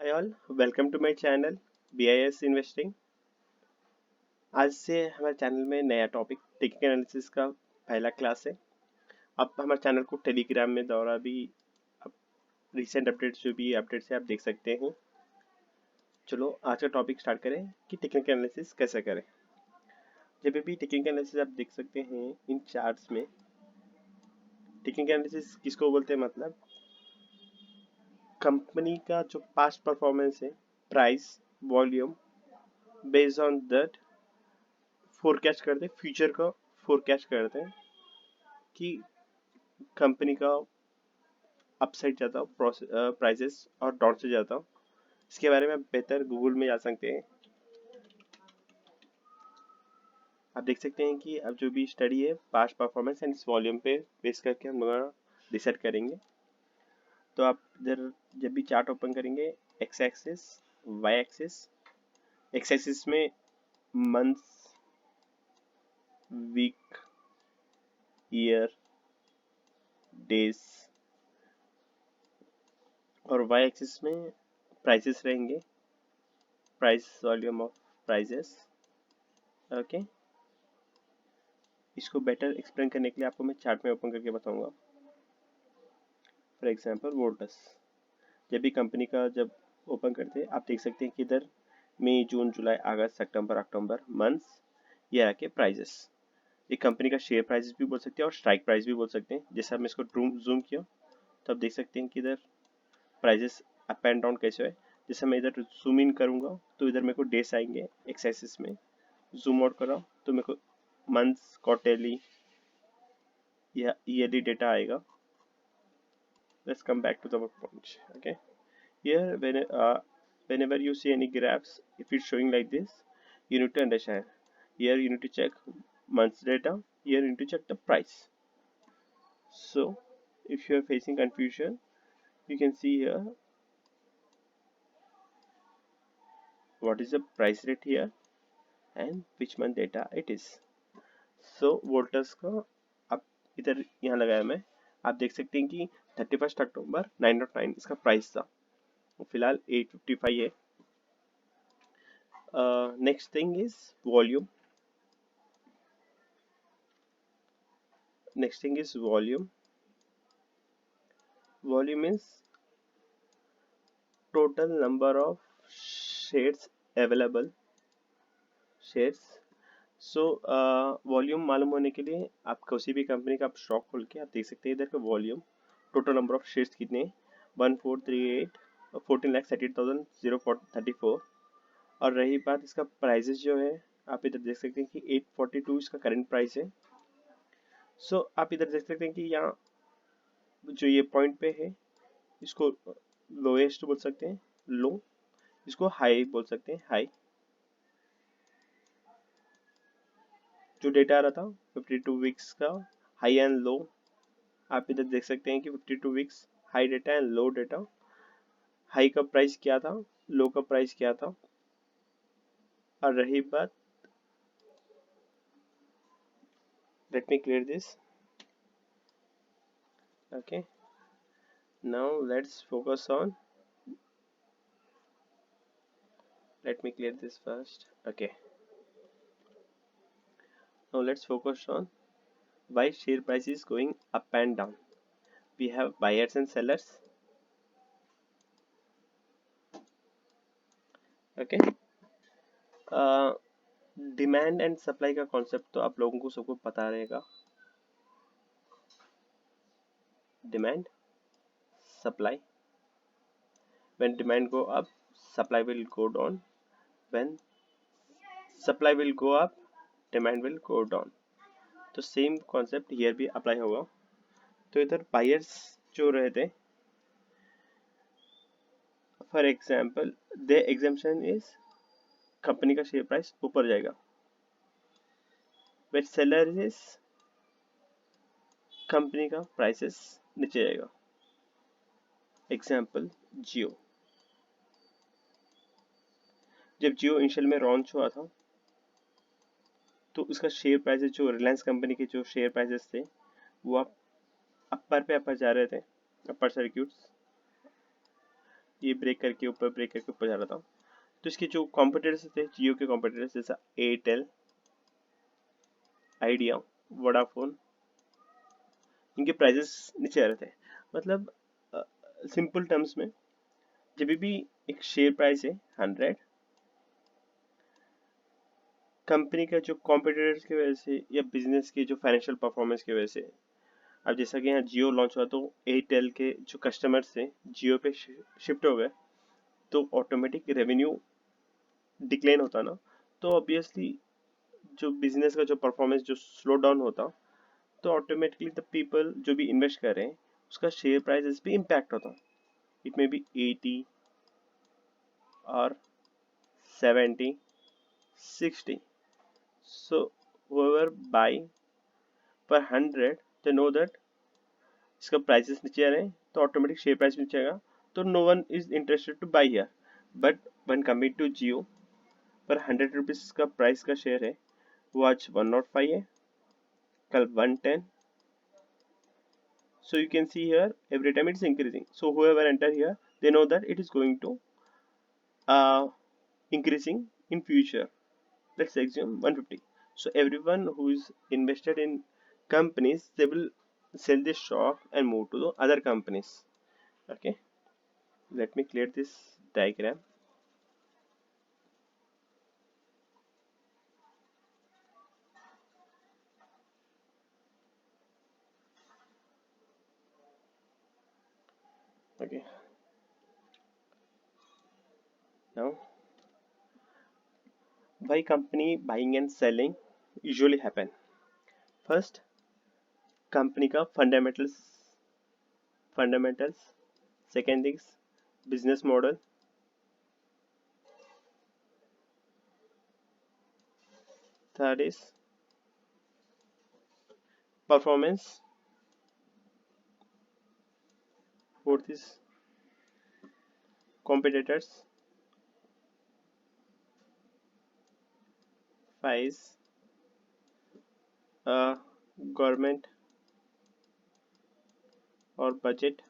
Hi all, welcome to my channel BIS investing. आज से हमारे चैनल में नया टॉपिक टेक्निकल एनालिसिस का पहला क्लास है। आप हमारे चैनल को टेलीग्राम में द्वारा भी रिसेंट अपडेट्स जो भी अपडेट्स है आप देख सकते हैं। चलो आज का टॉपिक स्टार्ट करें कि टेक्निकल एनालिसिस कैसे करें। जब भी टेक्निकल एनालिसिस आप देख सकते हैं इन चार्ट्स में, टेक्निकल एनालिसिस किसको बोलते हैं, मतलब कंपनी का जो पास्ट परफॉर्मेंस है, price, volume, based on that forecast करते हैं, फ्यूचर का फोरकास्ट करते हैं कि कंपनी का अपसाइड जाता हो प्राइसेस और डाउन से जाता हो। इसके बारे में आप बेहतर गूगल में जा सकते हैं। आप देख सकते हैं कि अब जो भी स्टडी है पास्ट परफॉर्मेंस एंड इस वॉल्यूम पे बेस करके हम लोग डिसाइड करेंगे। तो आप इधर जब भी चार्ट ओपन करेंगे, x axis, y axis, x axis में मंथ्स, वीक, ईयर, डेज, और वाई एक्सिस में प्राइसेस रहेंगे, price volume of prices. Okay, इसको बेटर एक्सप्लेन करने के लिए आपको मैं चार्ट में ओपन करके बताऊंगा। फॉर एग्जांपल वोल्टस, जब भी कंपनी का जब ओपन करते हैं आप देख सकते हैं कि इधर मई, जून, जुलाई, अगस्त, सितंबर, अक्टूबर मंथ्स, ये आके प्राइजेस। ये कंपनी का शेयर प्राइस भी बोल सकते हैं और स्ट्राइक प्राइस भी बोल सकते हैं। जैसे हम इसको जूम किया तो आप देख सकते हैं कि इधर प्राइजेस अप एंड डाउन कैसे है। जैसे मैं इधर जूम इन करूंगा तो इधर मेरे को डेज आएंगे एक्स एक्सिस में, जूम आउट करा तो मेरे को मंथ्स, क्वार्टरली या ईयरली डेटा आएगा। Let's come back to the point. Okay, here whenever you see any graphs, if it's showing like this, you need to understand. Here you need to check months data, here you need to check the price. So if you are facing confusion, you can see here what is the price rate here and which month data it is. So volts का अब इधर यहाँ लगाया मैं, आप देख सकते हैं कि 31 अक्टूबर 909 इसका प्राइस था, फिलहाल 855 है। Next thing is volume. Next thing is volume. Volume is total number of shares available. Shares. So volume मालूम होने के लिए आप किसी भी कंपनी का आप स्टॉक खोल के आप देख सकते हैं इधर का volume, total number of shares कितने, 1438 14,38,034। और रही बात इसका प्राइजेस जो है, आप इधर देख सकते हैं कि 842 इसका करंट प्राइस है। सो आप इधर देख सकते हैं कि यहाँ जो ये पॉइंट पे है इसको लोएस्ट बोल सकते हैं, लो, इसको हाई बोल सकते हैं, हाई। जो डेटा आ रहा था 52 वीक्स का हाई एंड लो, आप इधर देख सकते हैं कि 52 weeks high data and low data. High का प्राइस क्या था, लो का प्राइस क्या था। और रही बात, let me clear this. Okay, now let's focus on, let me clear this first. Okay, now let's focus on why share price is going up and down. We have buyers and sellers. Okay, demand and supply का concept तो आप लोगों को सबको पता रहेगा। Demand, supply, when demand go up supply will go down, when supply will go up demand will go down। तो same concept here भी अप्लाई होगा। तो इधर बायर्स जो रहते, for example they exemption is company का शेयर प्राइस ऊपर जाएगा, बट सेलर इज कंपनी का प्राइसेस नीचे जाएगा। एग्जांपल जियो, जब जियो इनिशियल में लॉन्च हुआ था तो उसका शेयर प्राइसेस जो रिलायंस कंपनी के जो शेयर प्राइसेस थे वो आप अपर पे अपर जा रहे थे, अपर सर्क्यूट्स। ये ब्रेक करके ऊपर, ब्रेक करके ऊपर जा रहा था। तो इसके जो कॉम्पिटिटर्स थे, जियो के कॉम्पिटिटर्स जैसा एयरटेल, आइडिया, वोडाफोन, इनके प्राइजेस नीचे आ रहे थे। मतलब सिंपल टर्म्स में, जब भी एक शेयर प्राइस है 100, कंपनी का जो कॉम्पिटिटर्स की वजह से या बिजनेस की जो फाइनेंशियल परफॉर्मेंस की वजह से, अब जैसा कि यहाँ जियो लॉन्च हुआ तो एयरटेल के जो कस्टमर्स थे जियो पे शिफ्ट हो गए, तो ऑटोमेटिक रेवेन्यू डिक्लाइन होता ना, तो ऑब्वियसली जो बिजनेस का जो परफॉर्मेंस जो स्लो डाउन होता, तो ऑटोमेटिकली द पीपल जो भी इन्वेस्ट कर रहे हैं उसका शेयर प्राइसेस पे इम्पैक्ट होता। इट मे बी 80 और 70, 60. So whoever buy per 100, they know that इसका प्राइसेस नीचे आ रहे हैं तो ऑटोमेटिक शेयर प्राइस नीचे आएगा, तो no one is interested to buy here. But one coming to Jio, पर 100 रुपीज का प्राइस का शेयर है, वो आज 105 है, कल 110. So you can see here every time it's increasing. So whoever enter here, they know that it is going to increasing in future. Let's assume 150. So everyone who is invested in companies, they will sell this stock and move to the other companies. Okay, let me clear this diagram. Okay, now why company buying and selling usually happen? First, company का fundamentals. Second is business model. Third is performance. Fourth is competitors. Five is uh, government or budget.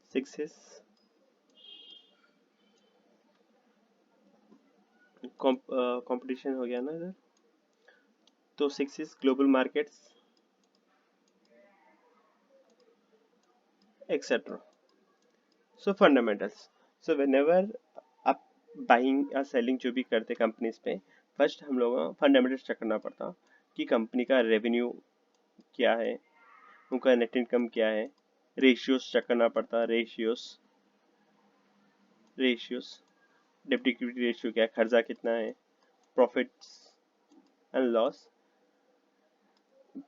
Six is competition हो गया ना इधर, तो 6 is global markets, etc. So fundamentals. So whenever आप buying या selling जो भी करते कंपनीज पे, फर्स्ट हम लोगों को फंडामेंटल्स चेक करना पड़ता कि कंपनी का रेवेन्यू क्या है, उनका नेट इनकम क्या है, रेशियोज चेक करना पड़ता, रेशियोज डेब्ट इक्विटी रेशियो क्या है, खर्चा कितना है, profits and loss,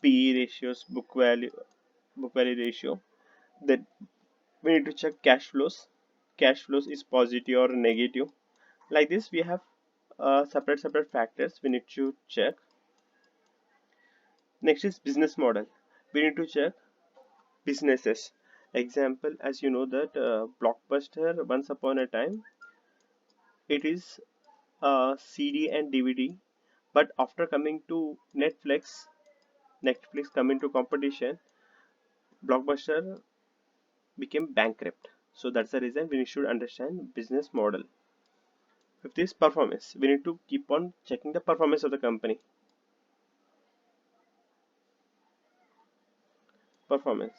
PE ratios, book value ratio. Then we need to check cash flows. Cash flows is positive or negative. Like this, we have separate factors we need to check. Next is business model. We need to check businesses. Example, as you know that Blockbuster, once upon a time, it is CD and DVD, but after coming to Netflix coming to competition, Blockbuster became bankrupt. So that's the reason we should understand business model. Fifth is performance. We need to keep on checking the performance of the company. Performance.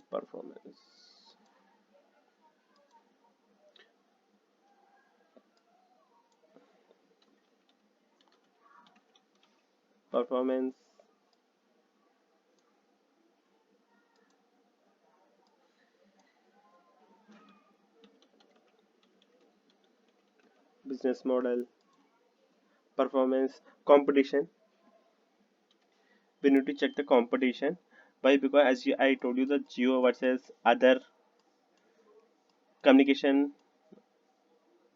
Performance. Performance. Business model. Performance. Competition. We need to check the competition. Why? Because I told you, the Geo versus other communication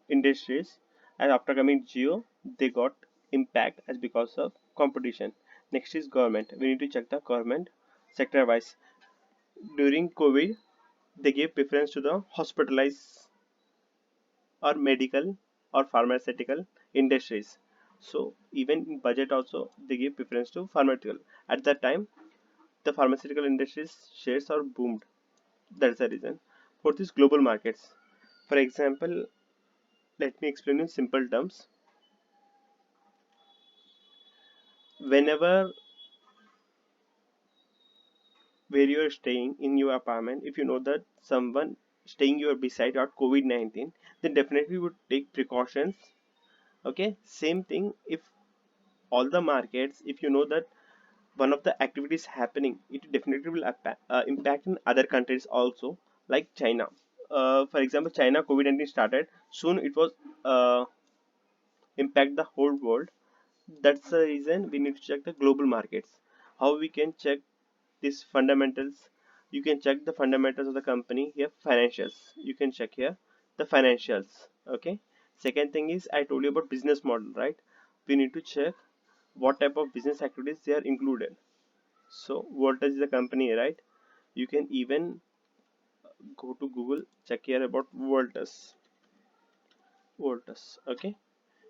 industries, and after coming Geo, they got impact as because of competition. Next is government. We need to check the government sector wise. During COVID, they gave preference to the hospitalized or medical or pharmaceutical industries. So even in budget also they give preference to pharmaceutical. At that time, the pharmaceutical industries shares are boomed. That's the reason. Fourth is global markets. For example, let me explain in simple terms. Whenever where you are staying in your apartment, if you know that someone staying your beside got COVID-19, then definitely would take precautions. Okay, same thing if all the markets, if you know that one of the activities happening, it definitely will impact in other countries also, like China. For example, China COVID-19 started soon, it was uh, impact the whole world. That's the reason we need to check the global markets. How we can check these fundamentals? You can check the fundamentals of the company here, financials. You can check here the financials. Okay. Second thing is I told you about business model, right? We need to check what type of business activities they are included. So what is the company, right? You can even go to Google, check here about Voltus. Voltus. Okay.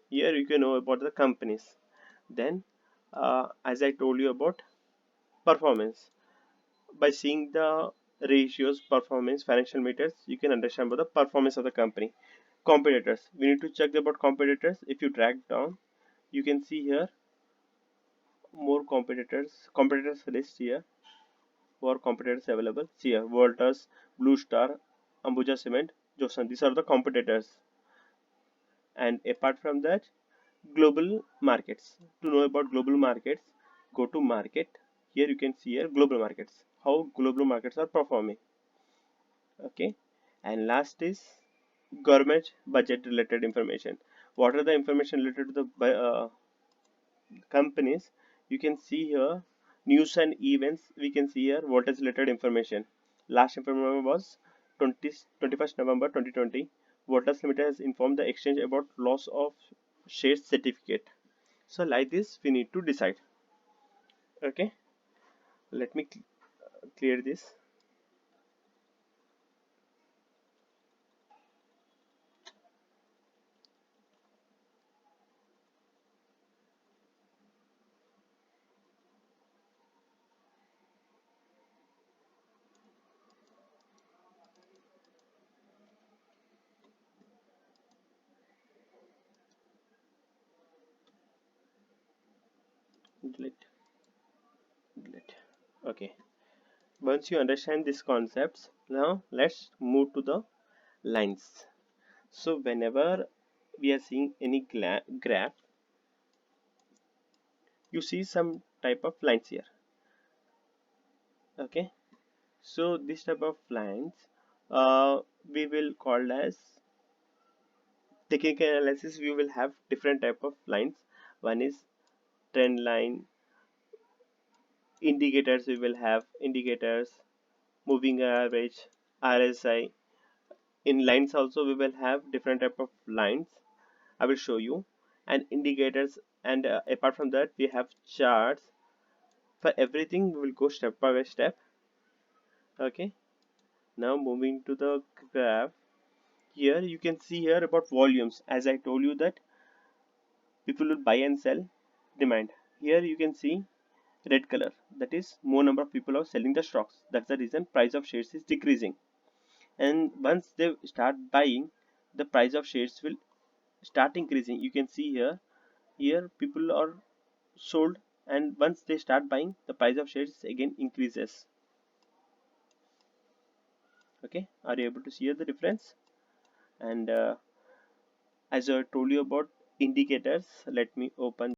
Here you can know about the companies. Then, as I told you about performance, by seeing the ratios, performance, financial meters, you can understand about the performance of the company. Competitors, we need to check about competitors. If you drag down, you can see here more competitors list here. For competitors available, see here Voltas, Blue Star, Ambuja Cement, Johnson. These are the competitors. And apart from that, global markets. To know about global markets, go to market. Here you can see here global markets, how global markets are performing. Okay. And last is government budget related information. What are the information related to the companies? You can see here news and events. We can see here what is related information. Last information was 21st November 2020. Waters Limited has informed the exchange about loss of shares certificate. So like this we need to decide. Okay, let me clear this. Delete, delete. Okay, once you understand these concepts, now let's move to the lines. So whenever we are seeing any graph, you see some type of lines here. Okay, so this type of lines we will call as technical analysis. We will have different type of lines. One is trend line, indicators. We will have indicators, moving average, RSI. In lines also we will have different type of lines. I will show you, and indicators. And apart from that we have charts. For everything we will go step by step. Okay, now moving to the graph. Here you can see here about volumes. As I told you that people will buy and sell, demand. Here you can see red color, that is more number of people are selling the stocks. That's the reason price of shares is decreasing. And once they start buying, the price of shares will start increasing. You can see here people are sold, and once they start buying, the price of shares again increases. Okay, are you able to see the difference? And as I told you about indicators, let me open